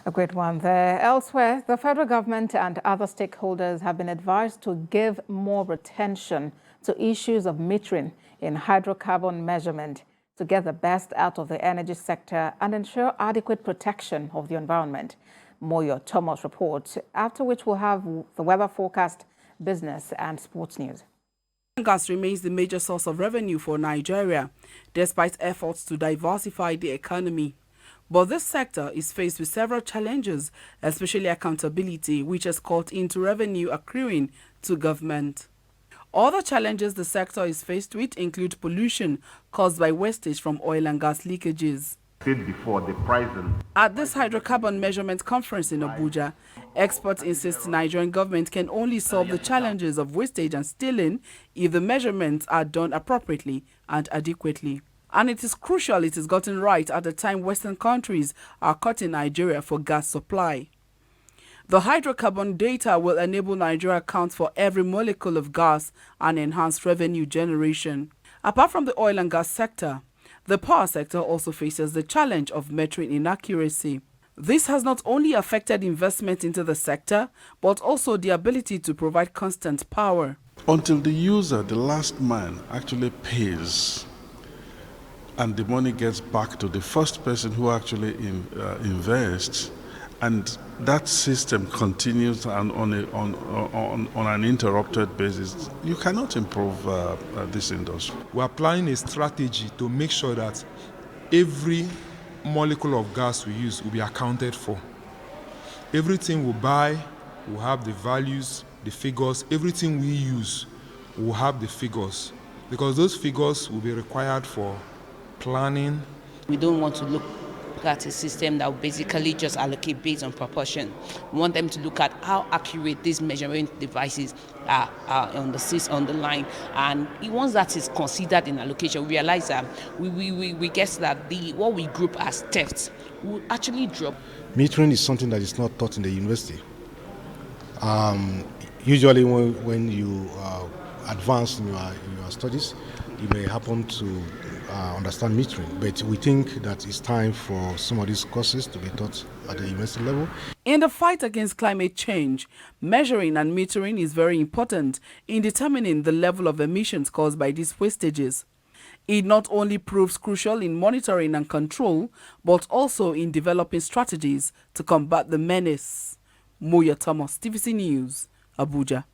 A great one there. Elsewhere, the federal government and other stakeholders have been advised to give more attention to issues of metering in hydrocarbon measurement to get the best out of the energy sector and ensure adequate protection of the environment. Moyo Thomas reports, after which we'll have the weather forecast, business and sports news. Gas remains the major source of revenue for Nigeria, despite efforts to diversify the economy. But this sector is faced with several challenges, especially accountability, which has cut into revenue accruing to government. Other challenges the sector is faced with include pollution caused by wastage from oil and gas leakages. At this hydrocarbon measurement conference in Abuja, experts insist the Nigerian government can only solve the challenges of wastage and stealing if the measurements are done appropriately and adequately. And it is crucial it is gotten right at the time Western countries are cutting Nigeria for gas supply. The hydrocarbon data will enable Nigeria to account for every molecule of gas and enhance revenue generation. Apart from the oil and gas sector, the power sector also faces the challenge of metering inaccuracy. This has not only affected investment into the sector, but also the ability to provide constant power. Until the user, the last man, actually pays and the money gets back to the first person who actually invests, and that system continues on an uninterrupted basis, you cannot improve this industry. We're applying a strategy to make sure that every molecule of gas we use will be accounted for. Everything we buy will have the values, the figures. Everything we use will have the figures, because those figures will be required for planning. We don't want to look at a system that will basically just allocate based on proportion. We want them to look at how accurate these measurement devices are on the line, and once that is considered in allocation, we realize that we guess that what we group as thefts will actually drop. Metering is something that is not taught in the university. Usually when you advance in your studies, you may happen to understand metering, but we think that it's time for some of these courses to be taught at the university level. In the fight against climate change, measuring and metering is very important in determining the level of emissions caused by these wastages. It not only proves crucial in monitoring and control, but also in developing strategies to combat the menace. Moyo Thomas, TVC News, Abuja.